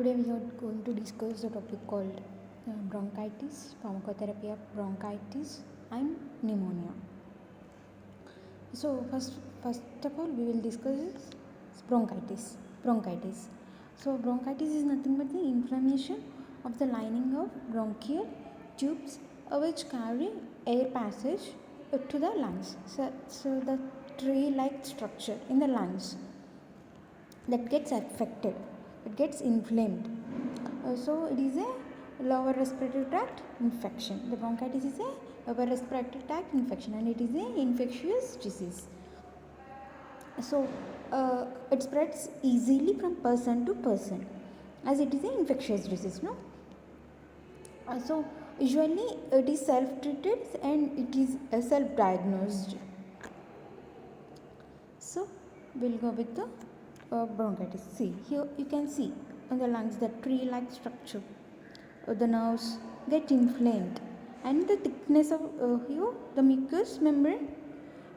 Today we are going to discuss the topic called bronchitis, pharmacotherapy of bronchitis and pneumonia. So first of all, we will discuss bronchitis. Bronchitis. So bronchitis is nothing but the inflammation of the lining of bronchial tubes which carry air passage to the lungs. So the tree-like structure in the lungs that gets affected, it gets inflamed. So it is a lower respiratory tract infection. The bronchitis is a lower respiratory tract infection and it is an infectious disease. So it spreads easily from person to person as it is an infectious disease. No. So usually it is self-treated and it is self-diagnosed. So we'll go with the bronchitis. See, here you can see on the lungs the tree-like structure. The nerves get inflamed and the thickness of here the mucous membrane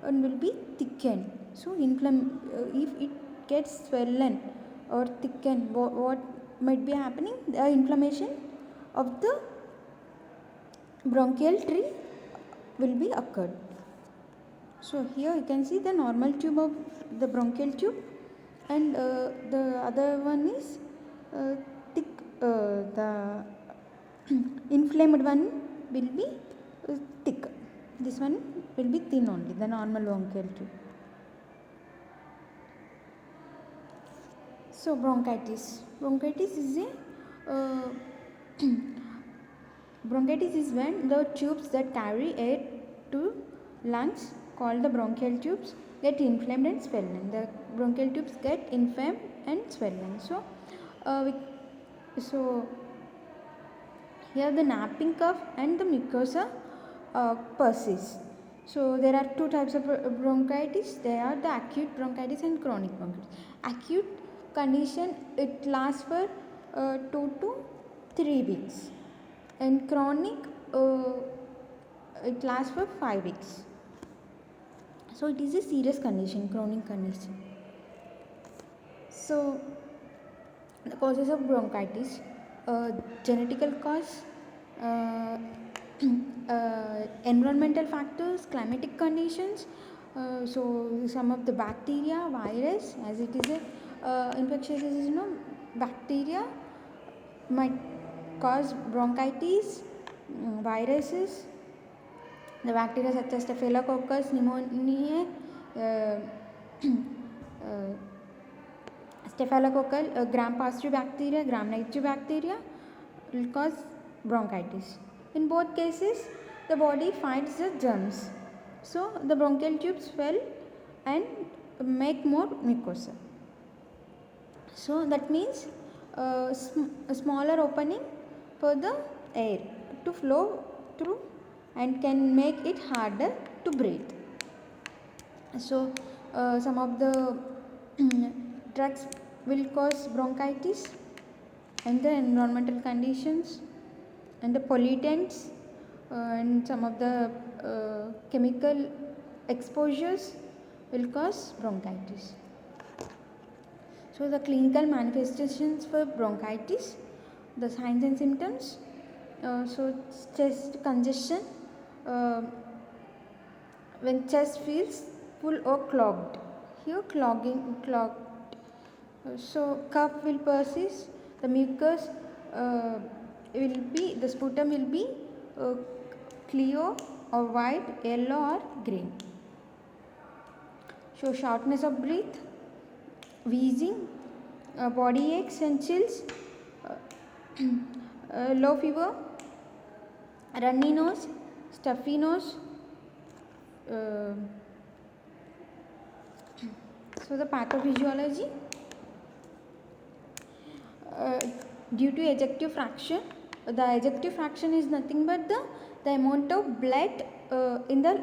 will be thickened. So if it gets swollen or thickened, what might be happening? The inflammation of the bronchial tree will be occurred. So here you can see the normal tube of the bronchial tube and the other one is thick, the inflamed one will be thick. This one will be thin only, the normal bronchial tube. So bronchitis. Bronchitis is bronchitis is when the tubes that carry air to lungs, called the bronchial tubes, get inflamed and swollen. The bronchial tubes get inflamed and swollen. So here the napping cough and the mucosa persist. So there are two types of bronchitis. There are the acute bronchitis and chronic bronchitis. Acute condition, it lasts for 2 to 3 weeks, and chronic it lasts for 5 weeks. So it is a serious condition, chronic condition. So the causes of bronchitis, genetical cause, environmental factors, climatic conditions. So some of the bacteria, virus, as it is a infectious disease, bacteria might cause bronchitis. Viruses, the bacteria such as Staphylococcus pneumoniae, Staphylococcal gram-positive bacteria, gram-negative bacteria will cause bronchitis. In both cases, the body fights the germs. So the bronchial tubes swell and make more mucosa. So that means a smaller opening for the air to flow through and can make it harder to breathe. So some of the drugs will cause bronchitis, and the environmental conditions and the pollutants and some of the chemical exposures will cause bronchitis. So the clinical manifestations for bronchitis, the signs and symptoms, so chest congestion, when chest feels full or clogged. Here clogged. So cough will persist, the mucus the sputum will be clear or white, yellow or green. So shortness of breath, wheezing, body aches and chills, low fever, runny nose, stuffy nose. So the pathophysiology, due to ejective fraction, the ejective fraction is nothing but the amount of blood in the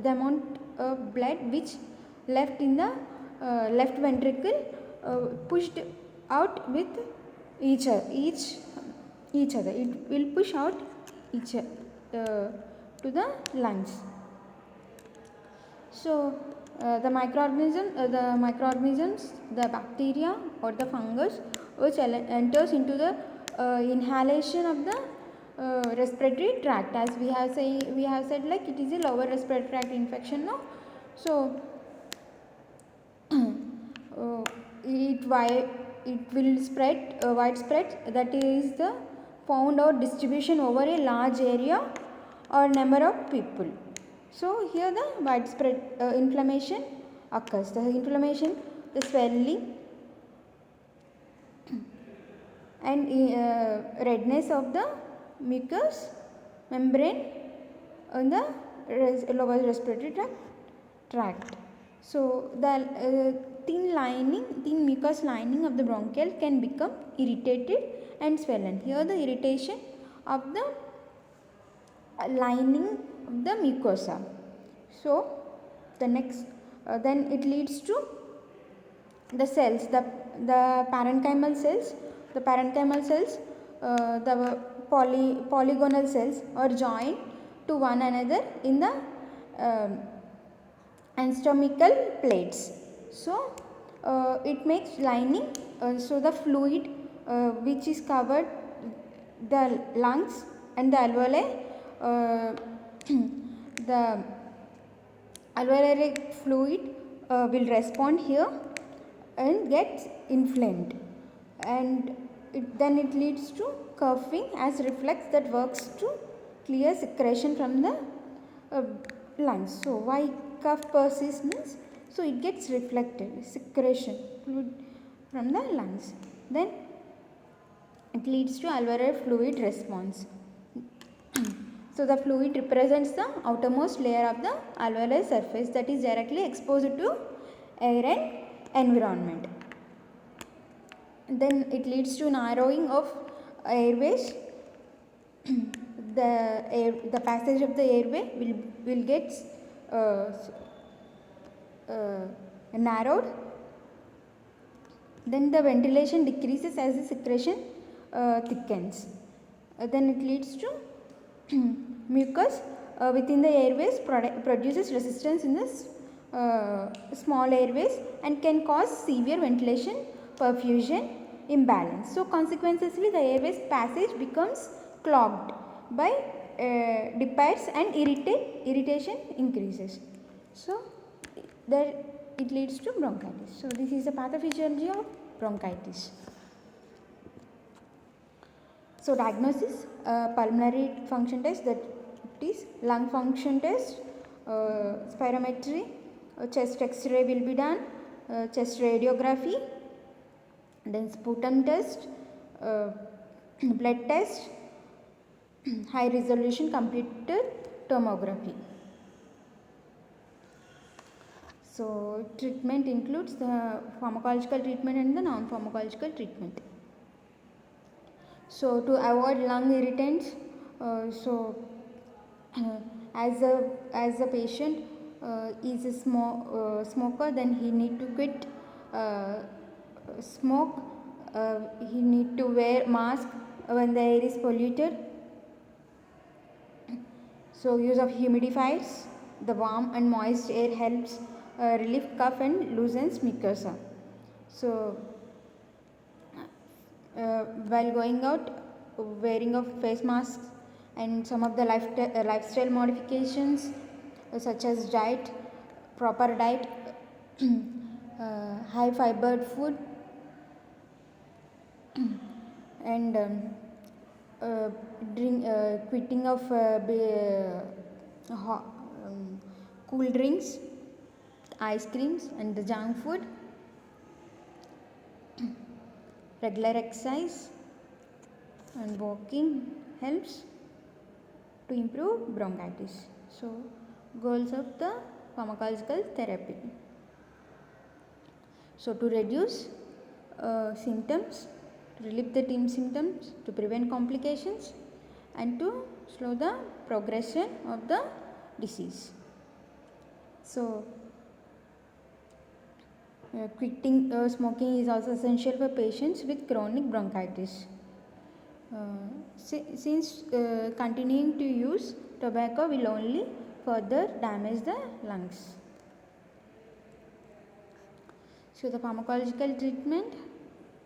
amount of blood which left in the left ventricle pushed out with each other. It will push out to the lungs. So the microorganisms, the bacteria or the fungus which enters into the inhalation of the respiratory tract. As we have said like it is a lower respiratory tract infection, no? So it will spread widespread, that is the found or distribution over a large area or number of people. So here the widespread inflammation occurs. The inflammation, the swelling and redness of the mucous membrane in the lower respiratory tract. So the thin mucous lining of the bronchial can become irritated and swollen. Here the irritation of the lining of the mucosa. So the next then it leads to the cells, the parenchymal cells. The parenchymal cells, the polygonal cells are joined to one another in the anatomical plates. So it makes lining, so the fluid which is covered the lungs and the alveoli, the alveolar fluid will respond here and gets inflamed, and then it leads to coughing as reflex that works to clear secretion from the lungs. So why cough persists means, so it gets reflected secretion from the lungs, then it leads to alveolar fluid response. So the fluid represents the outermost layer of the alveolar surface that is directly exposed to air and environment. Then it leads to narrowing of airways. The passage of the airway will get narrowed. Then the ventilation decreases as the secretion thickens. Then it leads to mucus within the airways produces resistance in the small airways and can cause severe ventilation perfusion imbalance. So consequently the airways passage becomes clogged by depads and irritation increases. So there it leads to bronchitis. So this is the pathophysiology of bronchitis. So diagnosis, pulmonary function test, that is lung function test, spirometry, chest x-ray will be done, chest radiography, then sputum test, blood test, high resolution computed tomography. So treatment includes the pharmacological treatment and the non-pharmacological treatment. So to avoid lung irritants, as a patient is a smoker, then he need to quit smoke. He need to wear mask when the air is polluted. So use of humidifiers, the warm and moist air helps relieve cough and loosens mucosa. So while going out, wearing of face masks and some of the lifestyle modifications such as diet, proper diet, high fibered food, and quitting of cool drinks, ice creams and the junk food, regular exercise and walking helps to improve bronchitis. So goals of the pharmacological therapy. So to reduce symptoms, to relieve the symptoms, to prevent complications and to slow the progression of the disease. So quitting smoking is also essential for patients with chronic bronchitis. Since continuing to use tobacco will only further damage the lungs. So the pharmacological treatment,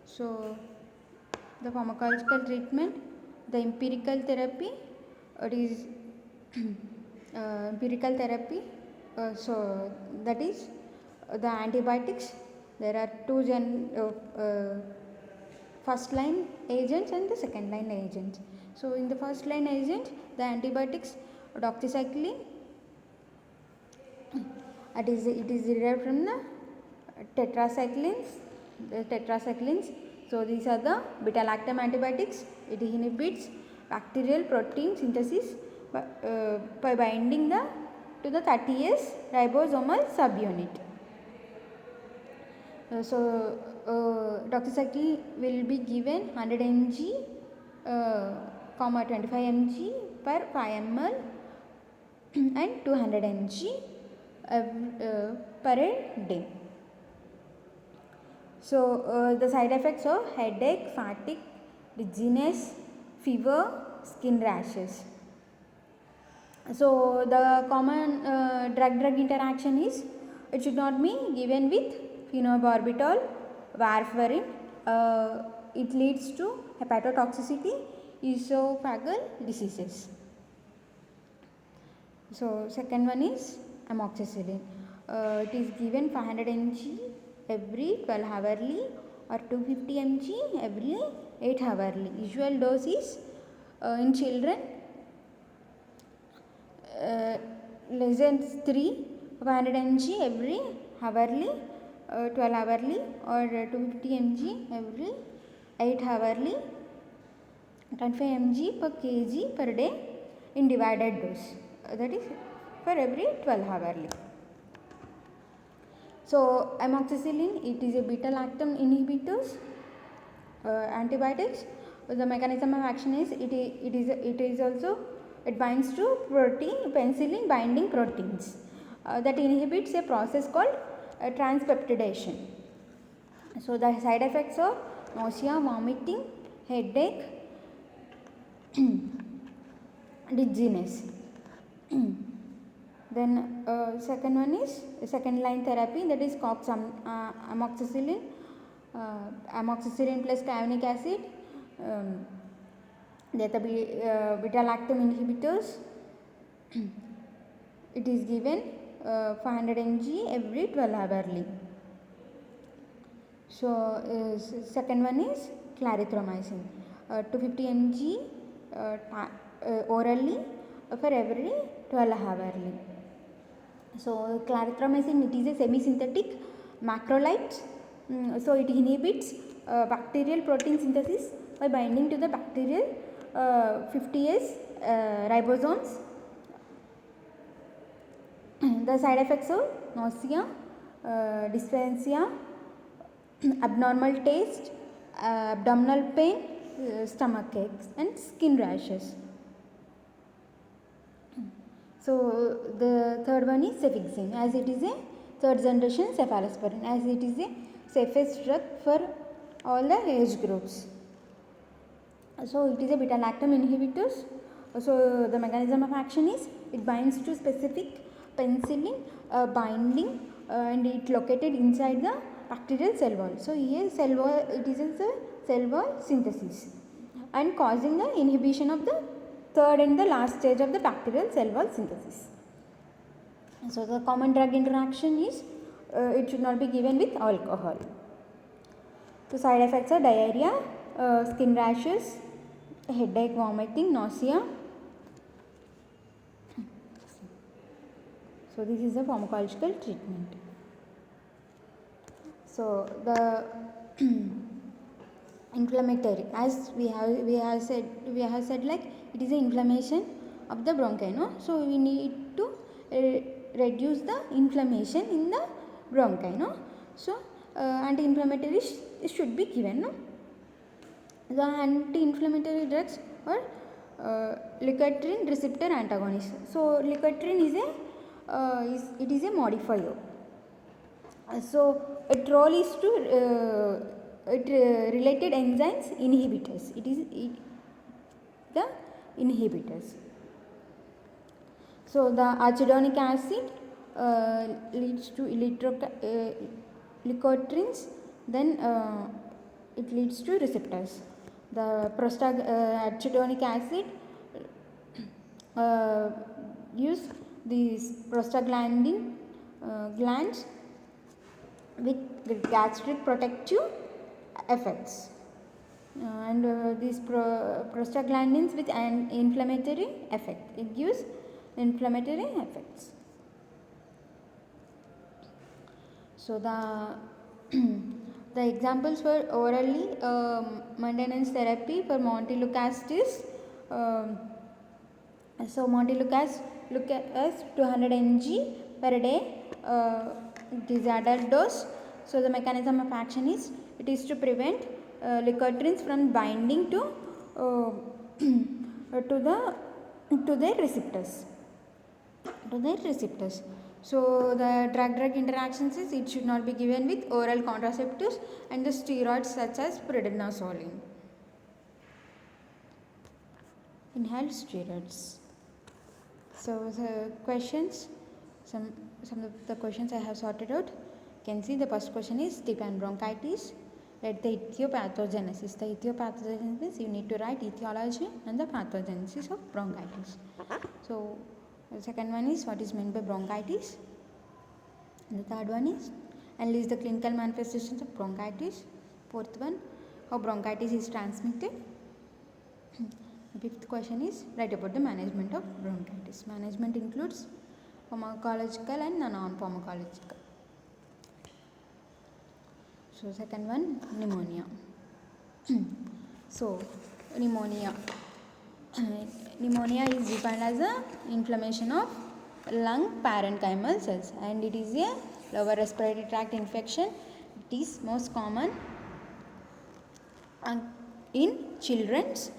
so The pharmacological treatment, the empirical therapy, it is empirical therapy. So that is the antibiotics. There are two first line agents and the second line agents. So in the first line agent, the antibiotics, doxycycline, it is derived from the tetracyclines. So these are the beta lactam antibiotics. It inhibits bacterial protein synthesis by binding to the 30S ribosomal subunit. Doxycycline will be given 100 mg, 25 mg per 5 ml and 200 mg per day. So the side effects are headache, fatigue, dizziness, fever, skin rashes. So the common drug-drug interaction is, it should not be given with phenobarbital, warfarin. It leads to hepatotoxicity, esophageal diseases. So second one is amoxicillin. It is given 500 mg every 12 hourly or 250 mg every 8 hourly. Usual dose is in children less than 3, 500 mg every hourly, 12 hourly or 250 mg every 8 hourly, 25 mg per kg per day in divided dose. That is for every 12 hourly. So amoxicillin, it is a beta lactam inhibitors antibiotics. The mechanism of action is, it is also, it binds to penicillin binding proteins that inhibits a process called transpeptidation. So the side effects are nausea, vomiting, headache, dizziness. Then second one is second line therapy, that is COX amoxicillin, amoxicillin plus clavinic acid, they are the beta lactam inhibitors. It is given 500 mg every 12 hourly. So second one is clarithromycin, 250 mg orally for every 12 hourly. So clarithromycin, it is a semi-synthetic macrolide. So it inhibits bacterial protein synthesis by binding to the bacterial 50S ribosomes. The side effects are nausea, dysphagia, abnormal taste, abdominal pain, stomach aches and skin rashes. So the third one is cefixime, as it is a third generation cephalosporin, as it is a safest drug for all the age groups. So it is a beta lactam inhibitors. So the mechanism of action is, it binds to specific penicillin binding and it located inside the bacterial cell wall. So here cell wall, it is a cell wall synthesis and causing the inhibition of the third and the last stage of the bacterial cell wall synthesis. So the common drug interaction is, it should not be given with alcohol. So side effects are diarrhea, skin rashes, headache, vomiting, nausea. So this is the pharmacological treatment. So the inflammatory, as we have said like, it is an inflammation of the bronchi, no? So we need to reduce the inflammation in the bronchi, no? So anti-inflammatory should be given, no? The anti-inflammatory drugs are leukotriene receptor antagonist. So leukotriene is a modifier. So its role is to related enzymes inhibitors. It is the inhibitors. So the arachidonic acid leads to leukotrienes, then it leads to receptors. The arachidonic acid use these prostaglandin glands with gastric protective effects, and these prostaglandins with an inflammatory effect. It gives inflammatory effects. So the examples for orally maintenance therapy for montelukast is so montelukast 200 mg per day. It is adult dose. So the mechanism of action is, it is to prevent leukotrienes from binding to their receptors. So the drug interactions is, it should not be given with oral contraceptives and the steroids such as prednisolone. Inhaled steroids. So the questions, some of the questions I have sorted out. You can see the first question is Stephan bronchitis. Let the etiopathogenesis. The etiopathogenesis, you need to write etiology and the pathogenesis of bronchitis. So the second one is, what is meant by bronchitis. And the third one is, analyze the clinical manifestations of bronchitis. Fourth one, how bronchitis is transmitted. The fifth question is, write about the management of bronchitis. Management includes pharmacological and non-pharmacological. So second one, pneumonia. So pneumonia. Pneumonia is defined as a inflammation of lung parenchymal cells, and it is a lower respiratory tract infection. It is most common in children's.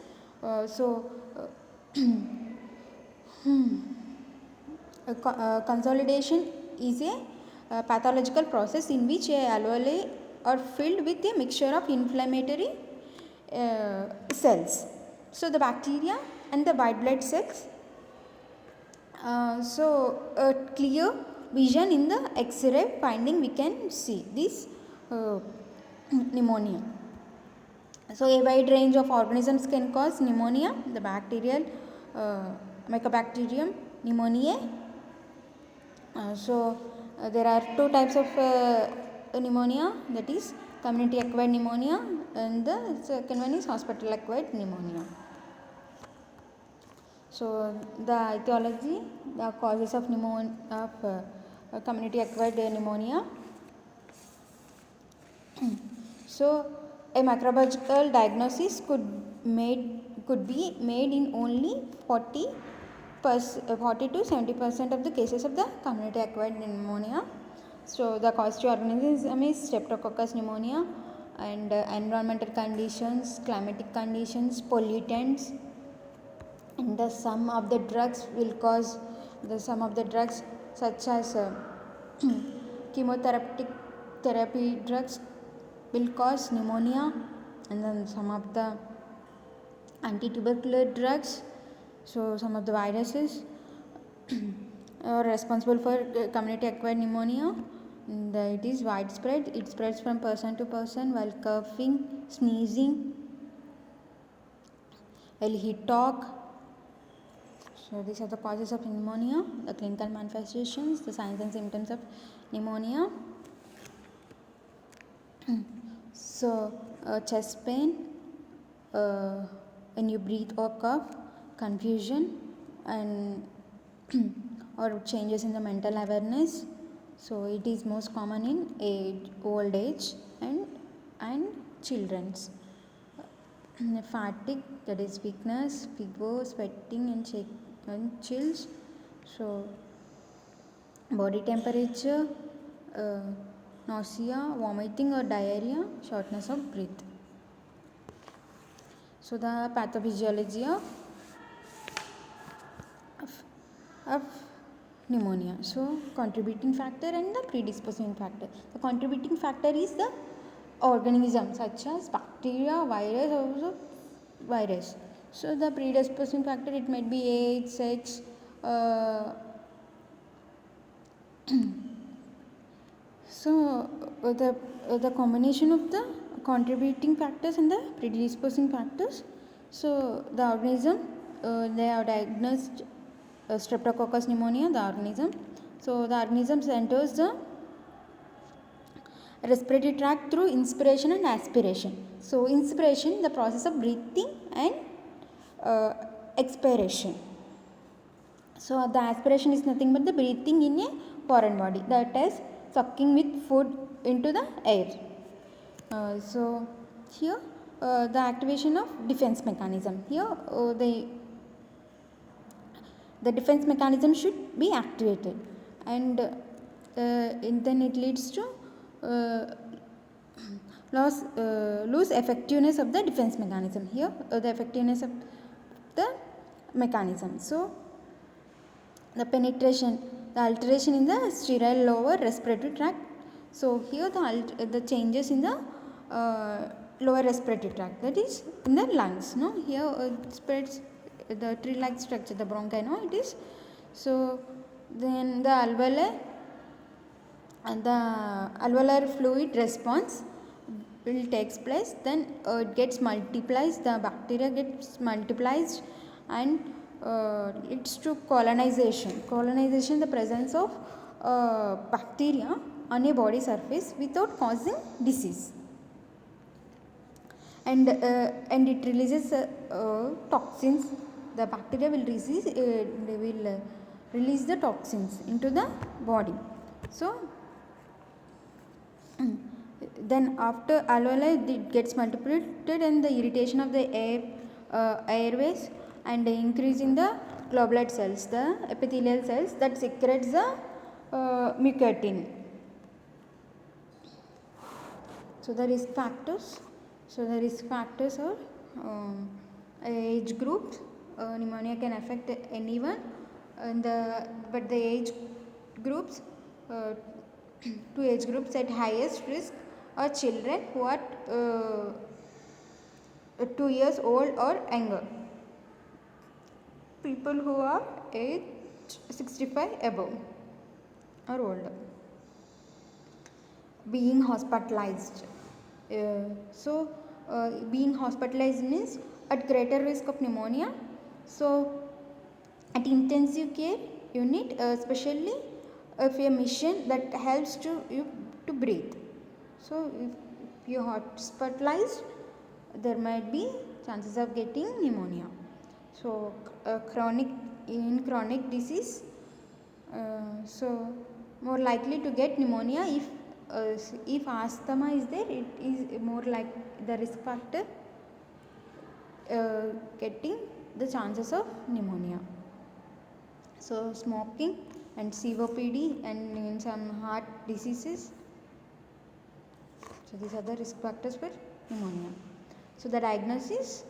Consolidation is a pathological process in which alveoli are filled with a mixture of inflammatory cells. So the bacteria and the white blood cells. So a clear vision in the X-ray finding, we can see this pneumonia. So a wide range of organisms can cause pneumonia. The bacterial Mycobacterium pneumoniae. There are two types of pneumonia, that is community acquired pneumonia, and the second one is hospital acquired pneumonia. So the etiology, the causes of community acquired pneumonia. So a microbiological diagnosis could be made in only 40 to 70% of the cases of the community acquired pneumonia. So the causative organism is Streptococcus pneumonia, and environmental conditions, climatic conditions, pollutants, and the sum of the drugs will cause, some of the drugs such as therapy drugs will cause pneumonia, and then some of the anti-tubercular drugs. So some of the viruses are responsible for community acquired pneumonia. And it is widespread. It spreads from person to person while coughing, sneezing, while he talk. So these are the causes of pneumonia, the clinical manifestations, the signs and symptoms of pneumonia. So chest pain, when you breathe or cough, confusion, and or changes in the mental awareness. So it is most common in old age and children's. Fatigue, that is weakness, fever, sweating, and chills. So body temperature, nausea, vomiting or diarrhea, shortness of breath. So the pathophysiology of pneumonia. So contributing factor and the predisposing factor. The contributing factor is the organism such as bacteria, virus. So the predisposing factor, it might be age, sex, so the combination of the contributing factors and the predisposing factors. So the organism, they have diagnosed Streptococcus pneumonia, the organism. So the organism enters the respiratory tract through inspiration and aspiration. So inspiration, the process of breathing, and expiration. So the aspiration is nothing but the breathing in a foreign body, that is sucking with food into the air. So here the activation of defense mechanism. Here the defense mechanism should be activated, and then it leads to lose effectiveness of the defense mechanism. Here the effectiveness of the mechanism. So the penetration, the alteration in the sterile lower respiratory tract. So here the changes in the lower respiratory tract, that is in the lungs. No, here it spreads the tree-like structure, the bronchi. No, it is. So then the alveoli and the alveolar fluid response will takes place. Then it gets multiplies. The bacteria gets multiplies and leads to colonization. Colonization, the presence of bacteria on a body surface without causing disease, and it releases toxins. The bacteria will release the toxins into the body. So then after alveoli, it gets multiplied, and the irritation of the airways, and the increase in the globular cells, the epithelial cells that secretes the mucotin. So the risk factors. So the risk factors are age groups. Pneumonia can affect anyone, but the age groups, two age groups at highest risk are children who are 2 years old or younger, people who are age 65 above or older. Being hospitalized. Being hospitalized means at greater risk of pneumonia. So at intensive care unit, especially if a machine that helps you to breathe. So if you are hospitalized, there might be chances of getting pneumonia. So chronic disease, so more likely to get pneumonia if asthma is there, it is more like the risk factor getting the chances of pneumonia. So smoking and COPD and in some heart diseases. So these are the risk factors for pneumonia. So the diagnosis,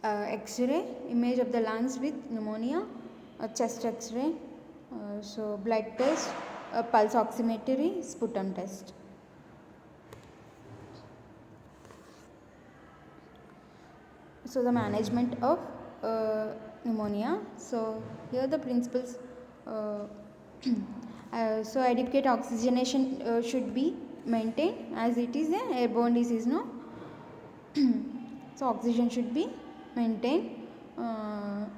X-ray, image of the lungs with pneumonia, chest X-ray, so blood test, pulse oximetry, sputum test. So the management of pneumonia. So here the principles. So adequate oxygenation should be maintained, as it is an airborne disease. No, so oxygen should be maintained.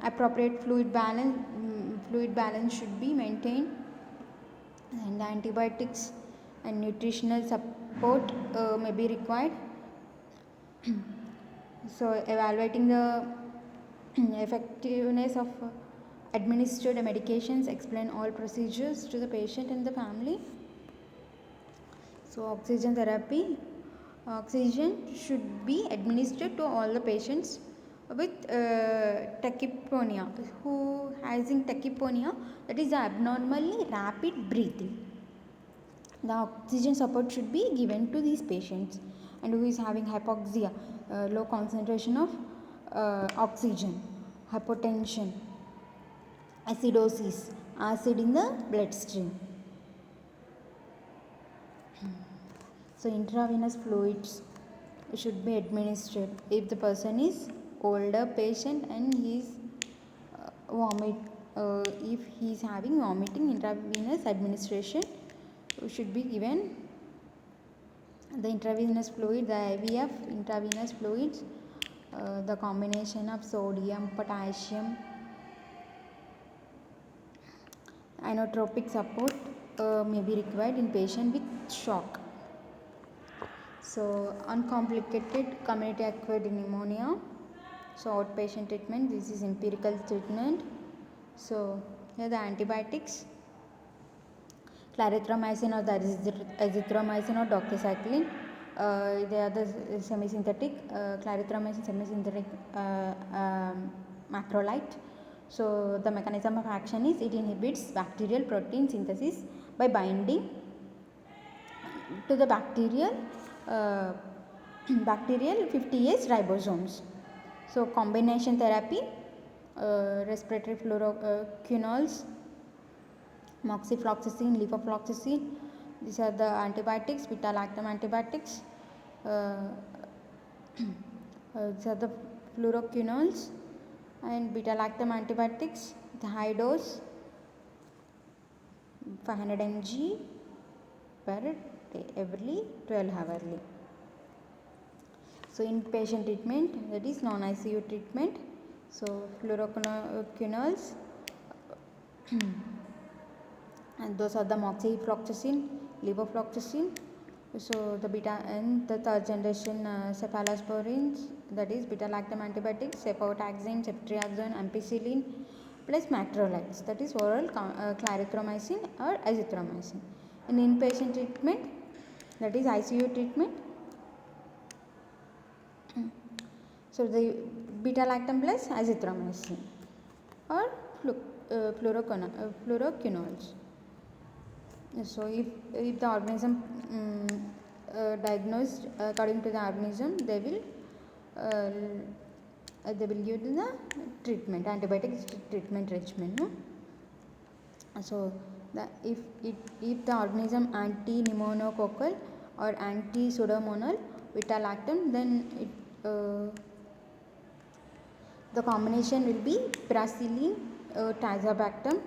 Appropriate fluid balance should be maintained, and antibiotics and nutritional support may be required. So evaluating the effectiveness of administered medications, explain all procedures to the patient and the family. So oxygen therapy, oxygen should be administered to all the patients with tachypnea, who has in tachypnea, that is abnormally rapid breathing. The oxygen support should be given to these patients, and who is having hypoxia, low concentration of oxygen, hypotension, acidosis, acid in the bloodstream. So intravenous fluids should be administered if the person is older patient and he is if he is having vomiting, intravenous administration should be given. The intravenous fluid, the IVF intravenous fluids, the combination of sodium, potassium, inotropic support may be required in patient with shock. So uncomplicated community acquired pneumonia, so outpatient treatment, this is empirical treatment. So here the antibiotics, clarithromycin or the azithromycin or doxycycline, they are the semisynthetic, clarithromycin semisynthetic macrolide. So the mechanism of action is it inhibits bacterial protein synthesis by binding to the bacterial 50S ribosomes. So combination therapy, respiratory fluoroquinones, moxifloxacin, levofloxacin, these are the antibiotics, beta-lactam antibiotics. These are the fluoroquinones and beta-lactam antibiotics, the high dose 500 mg per day every 12 hourly. So inpatient treatment, that is non-ICU treatment. So fluoroquinones and those are the moxifloxacin, levofloxacin. So the beta and the third generation cephalosporins, that is beta-lactam antibiotics, cefotaxime, ceftriaxone, ampicillin plus macrolides, that is oral clarithromycin or azithromycin. In inpatient treatment, that is ICU treatment, so the beta-lactam plus azithromycin or fluoroquinones. So if the organism diagnosed according to the organism, they will give the treatment, antibiotic treatment regimen. No? So if the organism anti-pneumococcal or anti-pseudomonal beta-lactam, then the combination will be pyrazinamide, tazobactam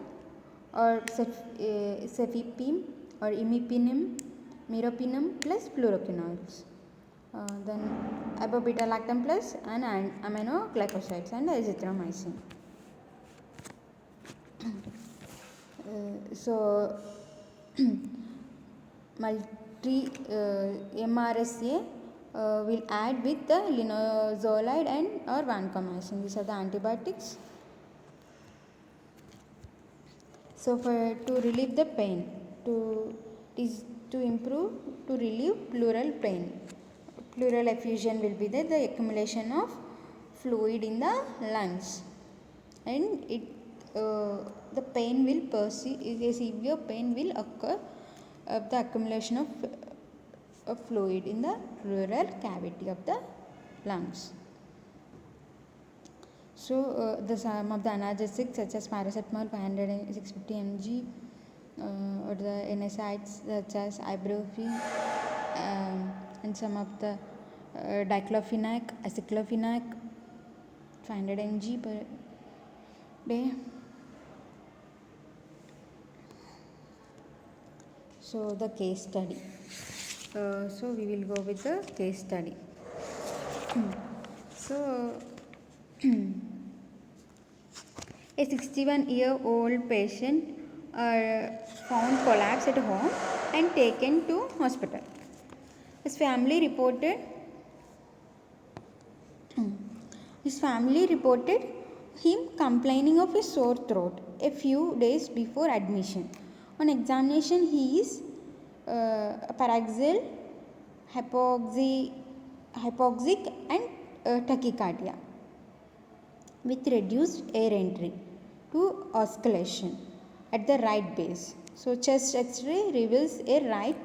or cefepime or imipenem, meropenem plus fluoroquinones. Then above beta-lactam plus and aminoglycosides and azithromycin. So multi MRSA will add with the linezolid and or vancomycin. These are the antibiotics. So to relieve the pain, to relieve pleural pain. Pleural effusion will be there, the accumulation of fluid in the lungs, and the pain will persist. A severe pain will occur of the accumulation of fluid in the pleural cavity of the lungs. So some of the analgesics such as paracetamol 650 mg or the NSAIDs such as ibuprofen and some of the diclofenac, aceclofenac 500 mg per day. So the case study. So we will go with the case study. So a 61-year-old patient found collapse at home and taken to hospital. His family reported him complaining of a sore throat a few days before admission. On examination, he is paraxial, hypoxic and tachycardia with reduced air entry to oscillation at the right base. So chest X-ray reveals a right